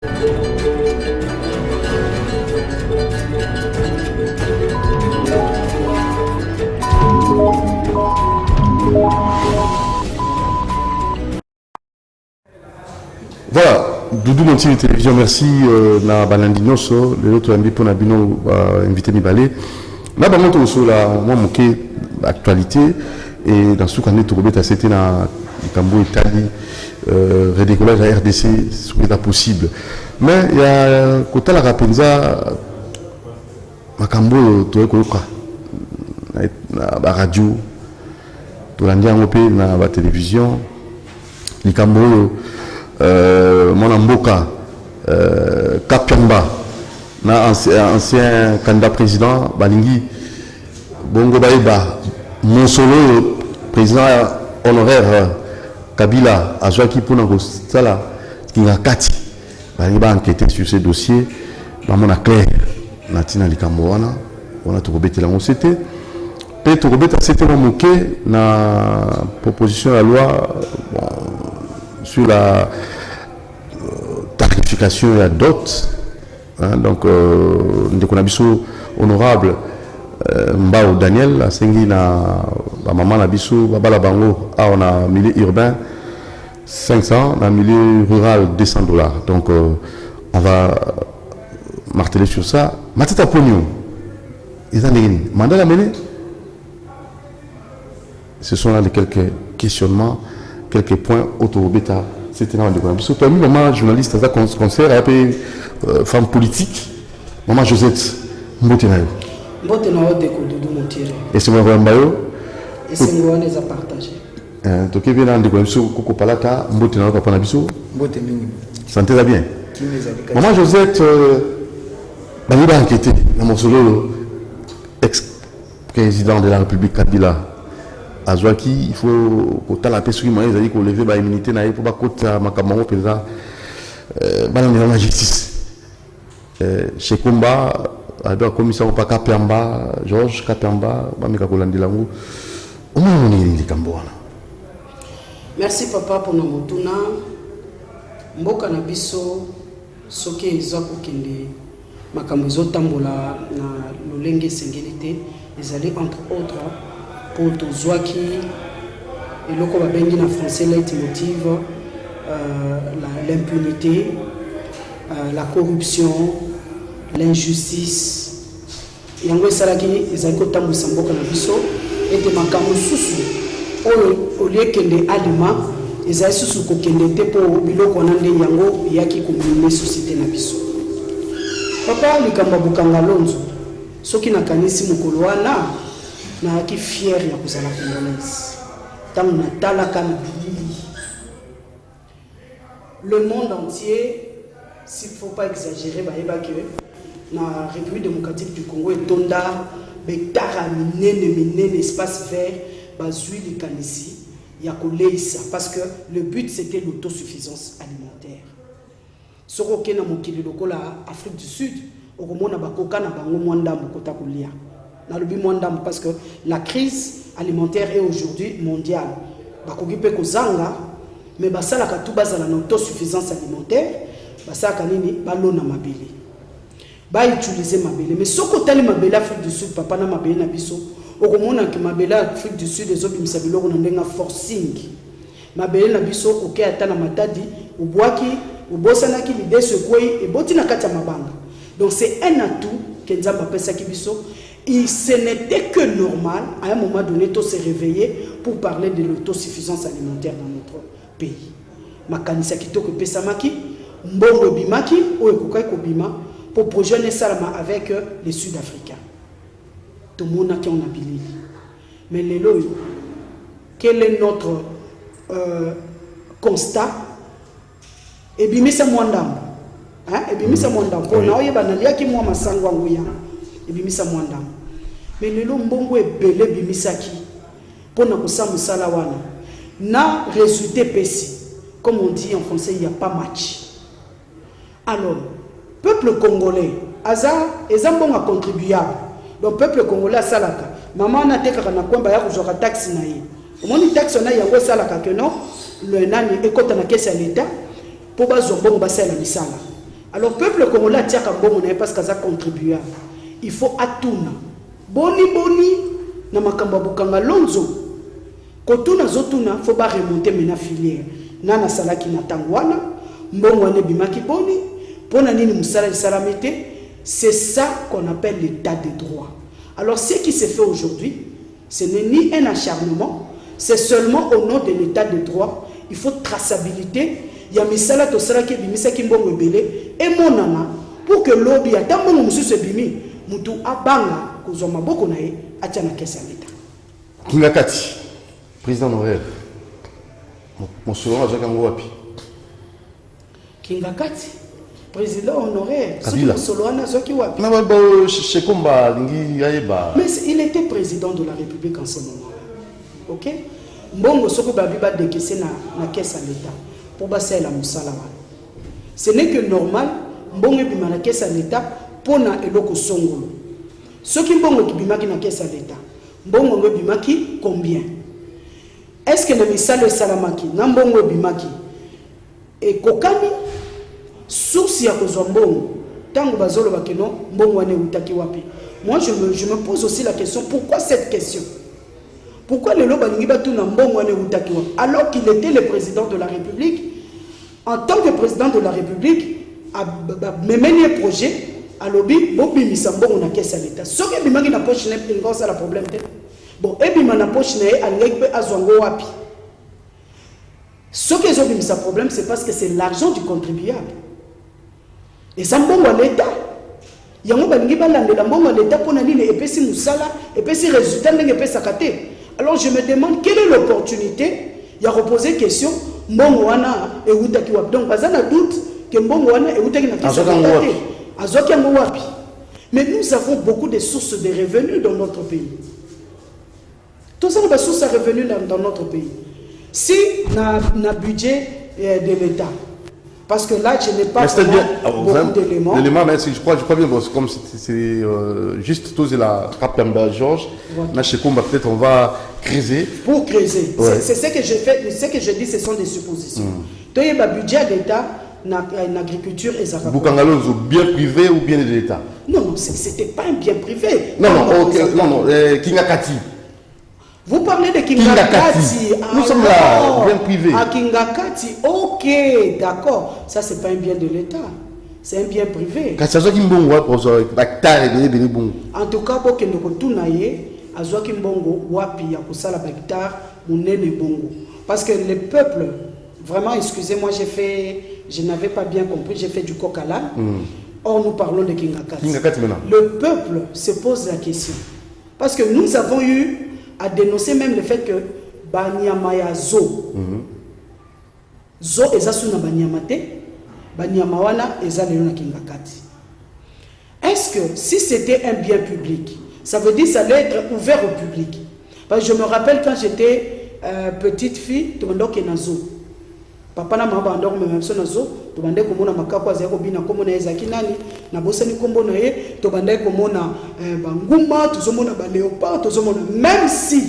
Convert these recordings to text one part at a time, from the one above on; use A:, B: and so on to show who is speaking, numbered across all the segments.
A: Voilà, Doudou Monti Télévision, merci na Balandino so, le autre invité pour Nabino invité Mibalé. Là, bah, moi, sur la moi moqué actualité et dans ce qu'on est trouvé, c'était dans le Cambo Italie, redécollage à RDC, ce qui est possible. Mais il y a côté la Rapenza, ma Cambo, tu vois quoi, la radio, tu l'as dit en la télévision, le Cambo. Mon Mboka Kapiamba na ancien candidat président Balingi Bongo Baïba mon solo président honoraire Kabila Azwaki pour nous sala qui a kati Balingi ba enquêter sur ce dossier maman a clair natina likambo wana on tout rebêté la c'était peut-être rebêté c'était moqué na proposition de la loi bon, sur la tarification et la dot, hein, donc nous avons honorable Mbao Daniel, a sengi na maman na biso babala bango, on a milieu urbain 500, dans milieu rural $200. Donc on va marteler sur ça. Matita Pognon, ils ont des mandat la mener. Ce sont là les quelques questionnements. Quelques points autour-bêta, c'était dans le débat. Surtout, maman journaliste, à concert, après femme politique, maman Josette Mbotenayo.
B: Mbotenayo de Doudou Montire.
A: Et c'est mon Mbayo.
B: Et c'est moi les a partagés.
A: Donc, il vient dans le débat, Koko Palata, Mbotenayo, Papa Nabiso.
B: Mbotenayo.
A: Sentez-la bien. Maman Josette, il va enquêter dans mon solo, ex-président de la République Kabila. Azwaki, il faut que la paix soit il faut lever l'immunité pour pas que ma camarade président dans la justice. Chez Komba, la commission pas Kapiamba, Georges Kapiamba, Bamika Kolandilangu. On est les Camboana.
B: Merci papa pour nos motuna. Mboka na biso soki ezako kende makambo tambola na lolenge sengelité ezali entre autres pour Tozwaki et le qu'on va en français leitmotiv l'impunité, la corruption, l'injustice. Et en gros, ça là qui ils ont été tambour samboka na biso et de makamu susu au lieu que les aliments ils ont susu ko kende te pour biloko na ndenge yango yaki ko mener société na biso. Papa likamba bukanga lonzo soki na kanisi mukolo wana na qui fier ya kozala congolaise tant na talaka na bilili le monde entier s'il faut pas exagérer ba que na République démocratique du Congo et tonda betara minene espace vert bazui les kanisi ya koleisa parce que le but c'était l'autosuffisance alimentaire soko kena mokili lokola Afrique du Sud okomona bakoka na bango mwanda mokota kolia. Parce que la crise alimentaire est aujourd'hui mondiale. Mais basala ka tout base la autosuffisance alimentaire, basala nini balona mabele. Ba utiliser mabele, mais soko tali mabele Afrique du Sud papa na mabele na biso, okomona ke mabele Afrique du Sud les autres misabelo na ndenga forcing. Mabele na biso oké ata na matadi, ubwaki, ubosana ki l'idée se kwei et botina kata mabanga. Donc c'est un atout que Nzamba pesa ki biso. Et ce n'était que normal, à un moment donné, de se réveiller pour parler de l'autosuffisance alimentaire dans notre pays. Makanisa kitoko pesamaki, mbongo bimaki, ou ekokai kobima, pour projeter salama avec les Sud-Africains. Tout le monde a qui on a bilé. Mais les lois, quel est notre constat? Et bimisa mwandam. Et bimisa mwandam. Pour na oye banalia ki mwa masangwa nguya. Et bimisa mwandam. Mais le mbongo est belé bimisaki pour na kosa musala wana na résultat pesi comme on dit en français il n'y a pas match. Alors peuple congolais aza ezambonga contribuable donc peuple congolais salaka maman na teka na kwamba ya kuzoka taxe na ye omoni taxe na yango salaka que non le nani ekota na caisse ya l'état pour bazobongo basala misala Alors, peuple congolais tient qu'un bon monnaie parce que ça contribuable. Il faut atuna. Boni, na makamba bukanga lonzo. Kotuna zotuna, faut pas remonter mena filière. Nana salaki na tangwana, mbongo ane bimaki boni, pona nini musala salamete. C'est ça qu'on appelle l'état de droit. Alors, ce qui se fait aujourd'hui, ce n'est ni un acharnement, c'est seulement au nom de l'état de droit. Il faut traçabilité. Il y a misala to sala ki bimisa ki mbongo belé et monana pour que lobby ata mbongo mususu bimi mutu abanga kozwa maboko na ye atia na kesa l'État.
A: Kinga Kati, président honoraire. Mon solo azaka ngo wapi?
B: Kinga Kati, président honoraire.
A: Kabila.
B: Solo ana zoki wapi?
A: Na ba Shekomba lingi ayeba.
B: Mais il était président de la République en ce moment. OK? Mbongo soko babi ba dekese na kesa l'État. Pour passer la musala. Ce n'est que normal, mbongo bima na kesa l'État pour na eloko songolo. Ce qui mbongo ki bima ki na kesa l'État. Mbongo ngo bima ki combien? Est-ce que na misala salamaki na mbongo bima ki et kokani source ya kozwa mbongo tango bazolo bakeno mbongo ane utaki wapi? Moi je me pose aussi la question, pourquoi cette question? Pourquoi le loba lingi batu na mbongo ane utaki wapi? Alors qu'il était le président de la République, en tant que président de la République, a mené un projet à lobby, bobi misambongo na kesa l'État. Ce qui bimaki na poche n'est pas ça le problème. Bon, et bima na poche n'est alingbe azwango wapi. Ce qui est un problème, c'est parce que c'est l'argent du contribuable. Et ça mbongo à l'État. Yango balingi balandela mbongo à l'État pour nani et puis si musala et puis si résultat n'enge pe sakate. Alors je me demande quelle est l'opportunité. Il y a reposé question. Mbongo wana e utaki wapi. Donc pas un doute que mbongo wana e utaki na kisa wapi. Azoki yango wapi. Mais nous avons beaucoup de sources de revenus dans notre pays. Tout ça, des sources de revenus dans notre pays. Si na budget de l'État, parce que là je n'ai pas beaucoup d'éléments.
A: L'élément, mais je crois bien, comme c'est juste tous la Kapamba Georges, là chez Komba peut-être on va creuser.
B: Pour creuser,
A: ouais.
B: C'est ce que je fais, ce que je dis, ce sont des suppositions. Donc il y a un budget d'État, en agriculture et ça.
A: Boukangalonzo, bien privé ou bien de l'État?
B: Non, c'était pas un bien privé.
A: Non, Kinga Kati.
B: Vous parlez de Kinga Kati.
A: Nous sommes là, bien privé.
B: À Kinga Kati, ok, d'accord. Ça, c'est pas un bien de l'État. C'est un bien privé.
A: En
B: tout cas, pour que nous retournions, Azoki Mbongo, Wapi, Yakusala Bektar, Mounene Bongo. Parce que le peuple, vraiment, excusez-moi, je n'avais pas bien compris, j'ai fait du coq à l'âne. Or, nous parlons de Kinga Kati. Le peuple se pose la question. Parce que nous avons eu à dénoncer même le fait que Banyamaya Zo. Zo ezasuna Banyamate, Banyamawana ezalena Kinga Kati. Est-ce que si c'était un bien public, ça veut dire que ça allait être ouvert au public? Parce que je me rappelle quand j'étais petite fille, tout le monde est dans Zo. Papa na mama bandoko même so nazo to bande ko mona makako azako bina ko mona ezaki nani na bosani kombo na ye to bande ko mona banguma to zo mona ba léopard to zo mona, même si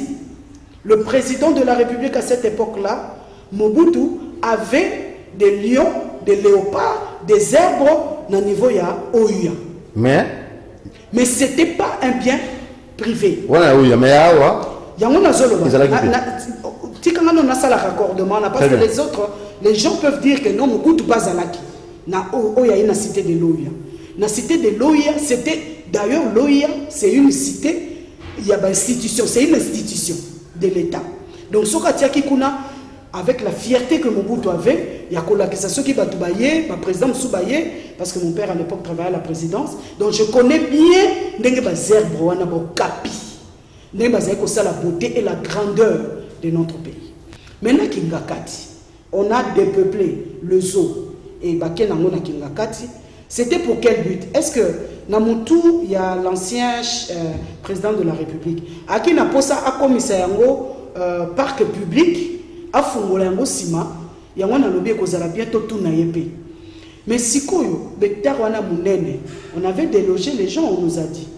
B: le président de la République à cette époque-là, Mobutu, avait des lions, des léopards, des zèbres na niveau ya Oya. Mais c'était pas un bien privé.
A: Voilà, oui, mais
B: yango nazolo na raccordement parce que les autres, les gens peuvent dire que non, Mobutu pas Zalaki. Na Oya na cité de Loya. Na cité de Loya, c'était d'ailleurs Loya, c'est une cité, il y a une institution, c'est une institution de l'État. Donc Sokatiaki Kuna, avec la fierté que Mobutu avait, il y a colonisation qui va tout bailler, ma président Soubaye, parce que mon père à l'époque travaillait à la présidence. Donc je connais bien Ndenge Bazerbo wana Bokapi. Ndenge Bazerbo ça la beauté et la grandeur de notre pays. Maintenant Kinga Kati, on a dépeuplé le zoo et Bakenango na Kinga Kati. C'était pour quel but? Est-ce que Namutu, il y a l'ancien président de la République, Aki Naposa a commissaire yango parc public, a fungola yango sima, yango na lobi kozala bientôt tout na yepé. Mais sikoyo, bektar wana munene, on avait délogé les gens, on nous a dit.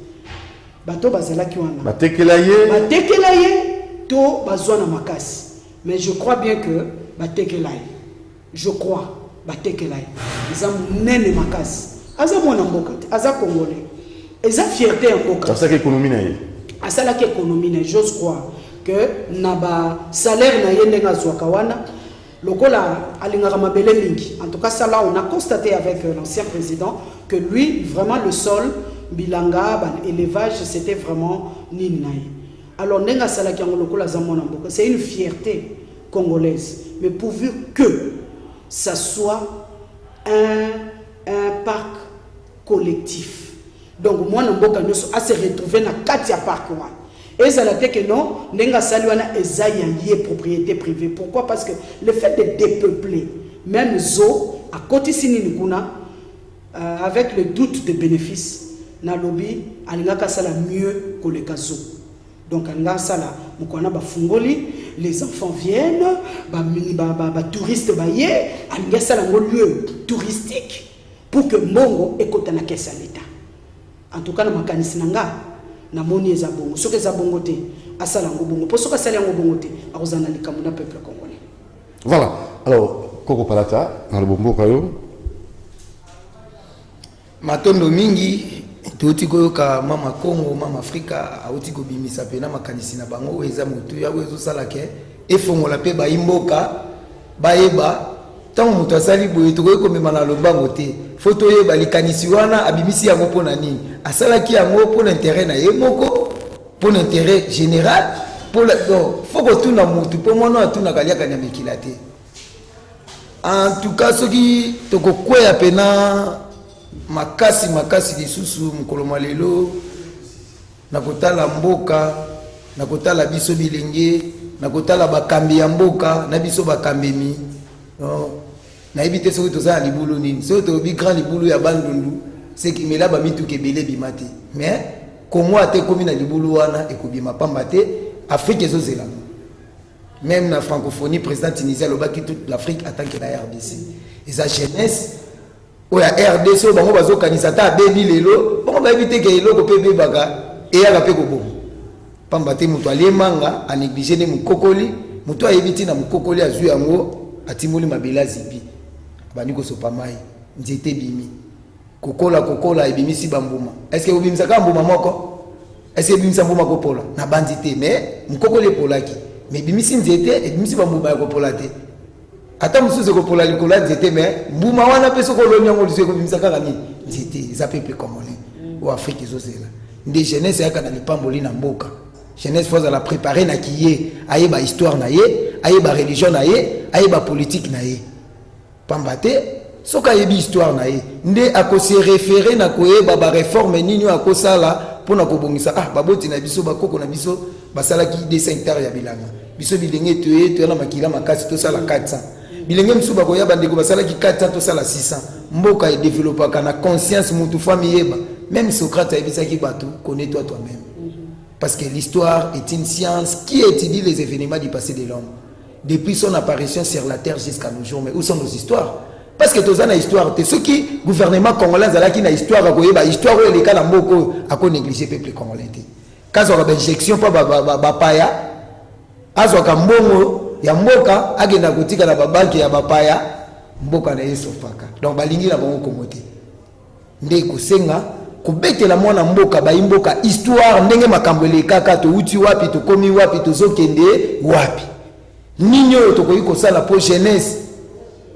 B: Bato bazala ki wana. Batekelaye to bazwana makasi. Mais je crois bien que batekelaye. Je crois. batekela ye eza monene makasi aza mwana mboka te aza congolais eza fierté ya mboka
A: asalaki économie na ye
B: asalaki économie na j'ose croire que na salaire na ye ndenge azwaka wana lokola alingaka mabele mingi. En tout cas ça là on a constaté avec l'ancien président que lui vraiment le sol bilanga élevage c'était vraiment nini na ye. Alors ndenge asalaki yango lokola za mwana mboka c'est une fierté congolaise, mais pourvu que ça soit un parc collectif. Donc moi Namboka Nyoso a se retrouvé dans Katia Park. Et ça l'a dit que non, Nenga Saluana est propriété privée. Pourquoi? Parce que le fait de dépeupler, même Zo, à côté Sininiguna, avec le doute de bénéfices, na lobby, Alingaka Sala mieux que les Kazo. Donc Alingaka Sala, Mukwana Bafungoli, les enfants viennent, touristes baillés, Alingaka Sala un lieu touristique pour que Mongo écoute na caisse à l'État. En tout cas, na makanisi nanga na moni eza bongo soki eza bongo te asala ngo bongo po soki asala ngo bongo te akozana likambo na peuple congolais.
A: Voilà. Alors Koko Palata na lobombo kayo
C: matondo mingi tuti koyoka mama Congo mama Afrika auti ko bimisa pena makanisi na bango eza mutu ya wezo sala ke efongola pe ba imboka baeba tant mutu asali boye to ko mema na lombango te photo ye balikanisi wana abimisi yango pona nini asalaki yango pour l'intérêt na ye moko pour l'intérêt général pour la donc faut que tout na mutu pour moi na tout na kaliaka na mekila te. En tout cas soki to ko kwea pena makasi lisusu mukolo malelo na kotala mboka na kotala biso bilenge na kotala bakambi ya mboka na biso bakambemi na ebite soki toza na libulu nini soki tobi grand libulu ya bandundu c'est que mela ba mitu kebele bimate mais komo ate komi na libulu wana ekobima pamba te Afrique ezozela même na francophonie président Tunisia lobaki toute l'Afrique attend que la RDC et sa jeunesse oya RDC bango bazokanisa ta bebi lelo bango ba ebite ke eloko pe bebaka e ya pe ko bon pamba te mutu alemanga a négliger ne mukokoli mutu ayebiti na mukokoli azu yango atimoli mabela zibi bani ko sopa mai nzete bimi kokola ebimisi bambuma est-ce que obimisa ka mbuma moko est-ce que ebimisa mbuma ko pola na bandité mais mukokoli polaki mais ebimisi nzete ebimisi bambuma ya ko pola te ata mususu ko pola likola nzete mais mbuma wana pe soko lo nyango liseko ebimisa ka nini nzete za peuple congolais ou Afrique ezozela nde jeunesse ya kana lipamboli na mboka jeunesse faut la préparer na kiye aye ba histoire na ye aye ba religion na ye aye ba politique na ye pambate soka yebi histoire na ye nde akose référer na koyeba ba réforme nini akosala pona kobongisa baboti na biso bakoko na biso basalaki 2 hectares ya bilanga biso bilenge to na makila makasi to sala 400 bilenge msu bakoya bandeko basalaki 400 to sala 600 mboka e développaka na conscience mutu famille yeba même Socrate ayebisaki bato connais-toi toi-même parce que l'histoire est une science qui étudie les événements du passé de l'homme depuis son apparition sur la terre jusqu'à nos jours. Mais où sont nos histoires? Parce que tous les histoires, ceux qui gouvernement congolais qui na histoire à histoire où les cas d'amboko à quoi négliger peuple congolais. Quand on a une injection pas bapaya, azo kambongo ya mboka agenda kutika na babanki ya bapaya mboka na yeso faka. Donc balingi na bango komote. Nde kosenga kobetela mwana mboka baimboka histoire ndenge makambo lekaka to uti wapi to komi wapi to zokende wapi. Ninyo to koyi kosala po jeunesse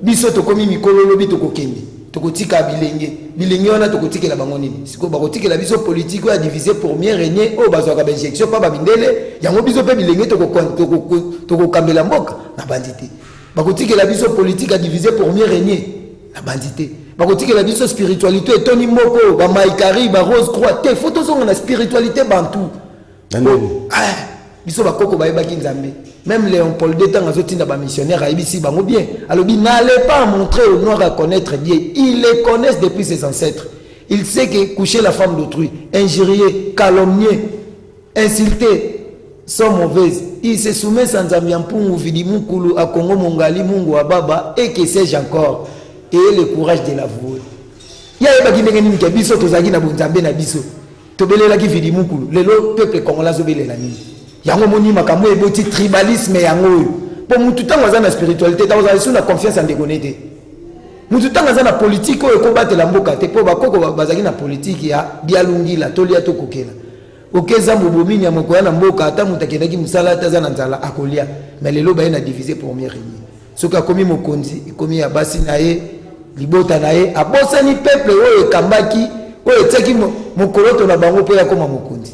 C: biso to komi mikolo lobi to kokende to kotika bilenge wana to kotikela bango nini siko ba kotikela biso politique ya diviser pour mieux régner o bazwa ka injection pa ba mindele yango biso pe bilenge to kokambela mboka na bandité ba kotikela biso politique à diviser pour mieux régner na bandité ba kotikela biso spiritualité toni moko ba maikari ba rose croix te photo zonga na spiritualité bantu biso bakoko bayebaki nzambe. Même Léon Paul II temps azotinda ba missionnaire a ibisi bango bien. Alors n'allez pas montrer aux noirs à connaître Dieu. Ils les connaissent depuis ses ancêtres. Il sait que coucher la femme d'autrui, injurier, calomnier, insulter sont mauvaises. Il se soumet sans ambiampungu vidimukulu à Congo mongali mungu ababa et que sais-je encore. Et le courage de l'avouer. Ya eba kinengeni ni biso tozaki na bunzambe na biso. Tobelela ki vidimukulu. Lelo peuple congolais zobelela nini. Yango moni makambo eboti tribalisme yango po mutu tango za na spiritualité tango za na confiance en dégonné te mutu tanga za na politique oyo kobatela mboka te po bakoko bazaki na politique ya bialungila tolia to kokela okeza mbobomini ya mokoya na mboka ata mutu akendaki musala ata za na nzala akolia mais lelo baye na diviser première ligne soki akomi mokonzi ekomi ya basi na ye libota na ye abosani peuple oyo ekambaki oyo etiaki mokoloto na bango mpo ya koma mokonzi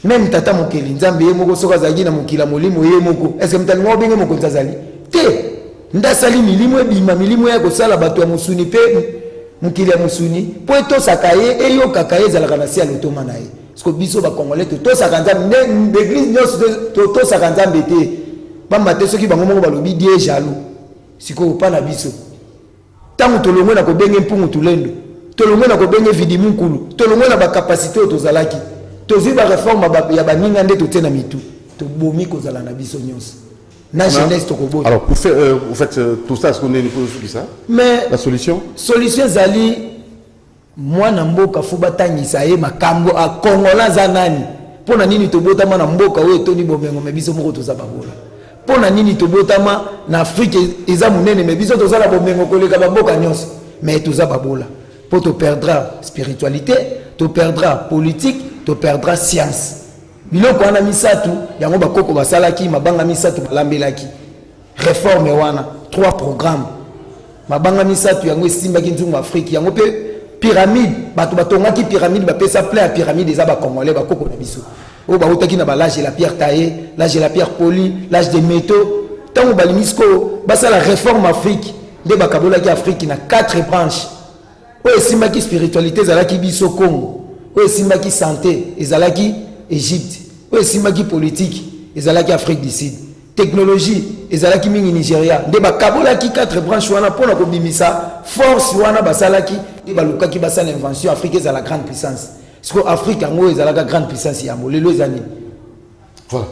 C: même tata mokeli nzambe ye moko soki azalaki na mokila molimo ye moko estce mutalinga obenge mokonzi azali te ndasali milimo ebima milimo ya kosala bato ya mosuni mpe mokili ya mosuni mpo etosaka ye eyokaka ye ezalaka na si ya lotoma na ye parceke biso bakongolais totosaka nzambe l'église nyonso totosaka nzambe te pamba te soki bango moko balobi die jaloux sikoyo pa na biso ntango tolongwe na kobenge mpungu tulendo tolongwe na kobenge vidi mukulu tolongwe na bakapasité oyo tozalaki tozwi bareforme ya baninga nde totie na mitu tobomi kozala na biso nyonso na jeunesse tokobota.
A: Alors vous faites tout ça, est-ce qu'on est une chose ça?
C: Mais
A: la solution
C: ezali mwana mboka fo batangisa ye makambo akongola za nani mpona nini tobotama na mboka oyo etoni bomengo me biso moko toza babola mpona nini tobotama na afrique eza monene me biso toza na bomengo koleka bamboka nyonso me toza babola mpo toperdra spiritualité toperdra politique toperdra science biloko wana misatu yango bakoko basalaki mabanga misatu balambelaki réforme wana 3 programmes mabanga misatu yango esimbaki nzungu afrique yango mpe pyramide bato batongaki pyramide bapesa plein ya pyramide eza bakongolais bakoko na biso oyo bautaki na balage la pierre taillée l'âge la pierre polie l'âge des métaux ntango balimisiko basala réforme afrique nde bakabolaki afrique na 4 branches oyo esimbaki spiritualité ezalaki biso congo oyo esimbaki santé ezalaki Égypte oyo esimbaki politique ezalaki Afrique du Sud technologie ezalaki mingi Nigeria nde bakabolaki 4 branches wana mpona kobimisa force wana basalaki nde balukaki basala invention Afrique ezala grande puissance siko Afrique yango ezalaka grande puissance yango lelo ezani.
A: Voilà,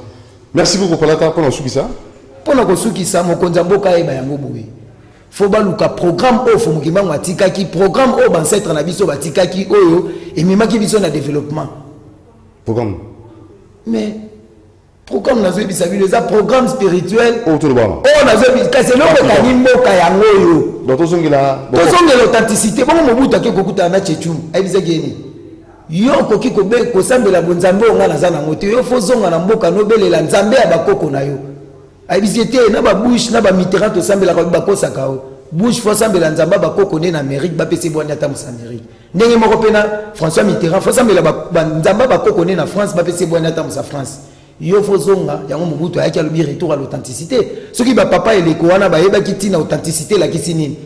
A: merci beaucoup Kolata mpona kosukisa
C: mpona kosukisa mokonzi ya mboka ayeba yango boye fo baluka programme oyo fo mokimbango atikaki programme oyo bancetre na biso batikaki oyo ememaki biso na développement
A: programme
C: mais programme nazo bisa bino eza programme spirituel
A: autour de bana
C: oh nazo kasi loko kani mboka yango oyo
A: donc tozongela
C: authenticité bongo mobutu ake kokuta na chechum ayebisa geni yo koki kosambela bonzambe onga naza nango te yo fo zonga na mboka nobelela nzambe ya bakoko na yo ayebisi te na babush na bamitterrand tosambelaka bakosaka o bush fo sambela nzamba bakoko nde na Amérique bapesi bwani ata musa Amérique ndenge moko pena François Mitterrand fo sambela nzamba bakoko nde na France bapesi bwani ata musa France yo fo zonga yango mobutu ayaki alobi retour à l'authenticité soki bapapa eleko wana bayebaki ntina authenticité elakisi nini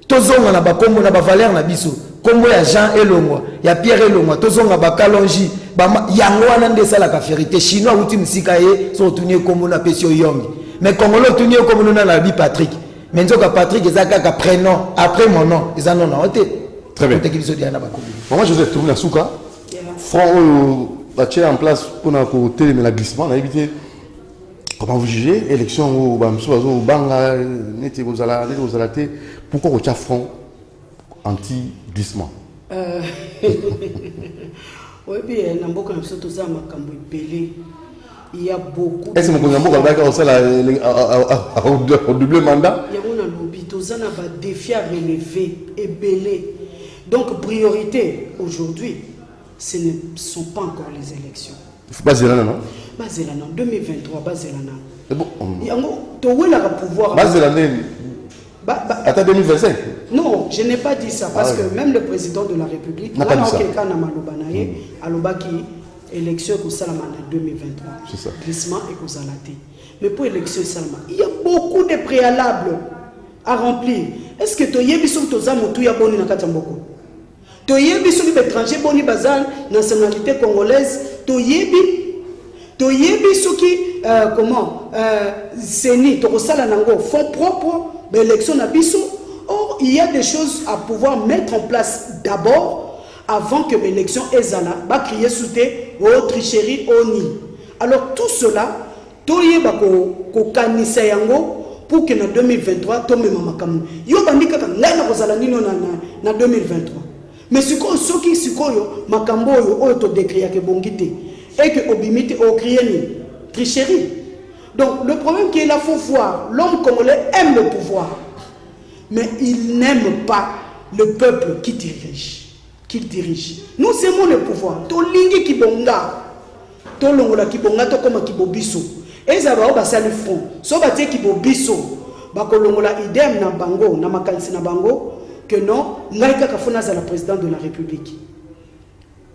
C: tozonga na bakombo na bavaleur na biso kombo ya Jean Elongwa ya Pierre Elongwa tozonga bakalongi yango wana nde esalaka vérité chinois auti mosika ye so otunie kombo na pesi oyongi mais congolais otunie kombo na na bi Patrick mais nzoka Patrick eza kaka prénom après mon nom eza non non te
A: très bien
C: teki biso diana bakombo
A: maman Joseph tourna suka front batie en place mpona kotelemela glissement na éviter comment vous jugez élection oyo bamosusu bazobanga neti kozala te pourquoi kotia front anti glissement
B: oyebi na mboka na biso toza makambo ebele il y a beaucoup
A: est-ce que mokonzi ya mboka alobaki osala redouble mandat
B: yango na lobi toza na badéfi à relever ebele donc priorité aujourd'hui ce ne sont pas encore les élections.
A: Il faut pas zélaner, non?
B: Pas zélaner, en 2023, pas zélaner.
A: C'est bon.
B: Tu as le pouvoir.
A: Pas zélaner. Attends 2025.
B: Non, je n'ai pas dit ça parce que même le président de la République,
A: n'a pas dit ça.
B: Élection au Salama en 2023.
A: C'est ça.
B: Glissement et Kozalate. Mais pour l'élection Salama, il y a beaucoup de préalables à remplir. Est-ce que tu as dit que tu as dit que toyebi soki l'étranger boni bazal nationalité congolaise toyebi soki comment seni tokosala nango fonds propre l'élection na biso. Or il y a des choses à pouvoir mettre en place d'abord avant que l'élection ezala ba crier souté au tricherie au ni. Alors tout cela toyeba ko kanisa yango pour que en 2023 tombe mamakamou yo bandi kaka ngai na kozala nino na 2023. Mais ce que makambo oyo to décrire que bongité et que obimité au crier tricherie. Donc le problème qui est là, faut voir l'homme congolais aime le pouvoir mais il n'aime pas le peuple qu'il dirige. Nous aimons le pouvoir. Tolingi kibonga. Tolongola kibonga to koma kibobiso. Eza ba oba sali front. So ba tie kibobiso. Ba kolongola idem na bango, na makanisi na bango que non, ngai kaka fona za la président de la République.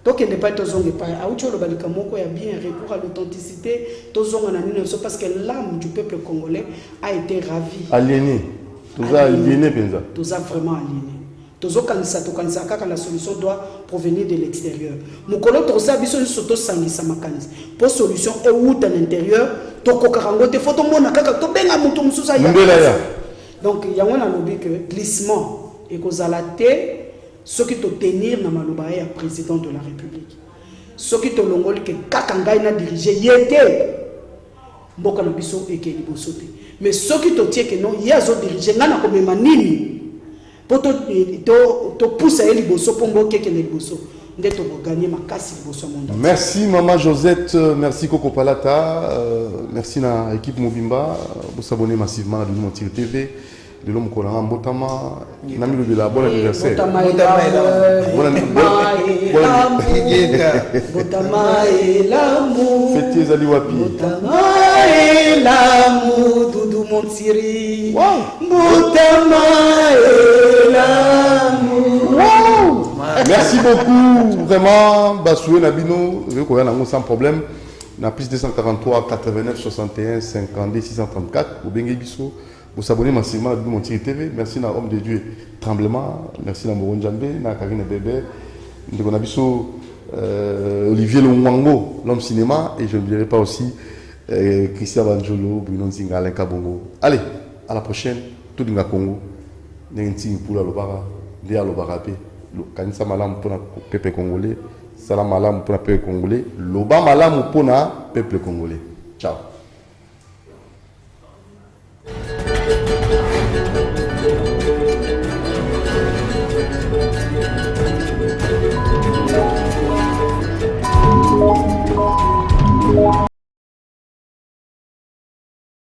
B: Donc il n'est pas tozonge pas. Aoucho le balika moko ya bien recours à l'authenticité, tozonga na nino parce que l'âme du peuple congolais a été ravie.
A: Aliéné. Toza aliéné penza.
B: Toza vraiment aliéné. Tozo kanisa to kanisa kaka la solution doit provenir de l'extérieur. Mukolo toza biso soto sangisa makanisi. Pour solution e ou à l'intérieur, to kokarango te photo mona kaka to benga mutu mususa ya. Donc il y a un lobby que glissement et kozala te ceux qui te tenir na maloba ya président de la République. Ceux qui te longoli que kaka ngai na diriger yete. Mboka na biso et ke liboso te. Mais ceux qui te tient que non, yazo diriger ngana ko mema nini. Pour te pousser à liboso pour mboka ke liboso. Ndето gagner ma casse liboso monde.
A: Merci maman Josette, merci Coco Palata, merci na équipe Mobimba, vous s'abonnez massivement à Dudu TV. De l'homme qu'on a Mbotama, Nami le la bonne anniversaire.
B: Mbotama et l'amour.
A: Fêtez Zali Wapi.
B: Mbotama et l'amour, Doudou Montiri. Mbotama et l'amour.
A: Merci beaucoup, vraiment. Basoué Nabino, sans problème. Na plus 243 89 61 52 634 au Bengue Bisso. Vous vous abonnez massivement à Dumontier TV. Merci à Homme de Dieu Tremblement. Merci à Moron Djambé, à Karine Bébé. Nous avons Olivier Longwango, l'homme cinéma. Et je ne dirai pas aussi Christian Banjolo, Bruno Nzinga, Alain Kabongo. Allez, à la prochaine. Tout le monde Congo. Nous avons pour la Lobara. Nous avons Lobara. Quand nous sommes pour le peuple congolais, salam malam pour le peuple congolais. Loba malam pour le peuple congolais. Ciao.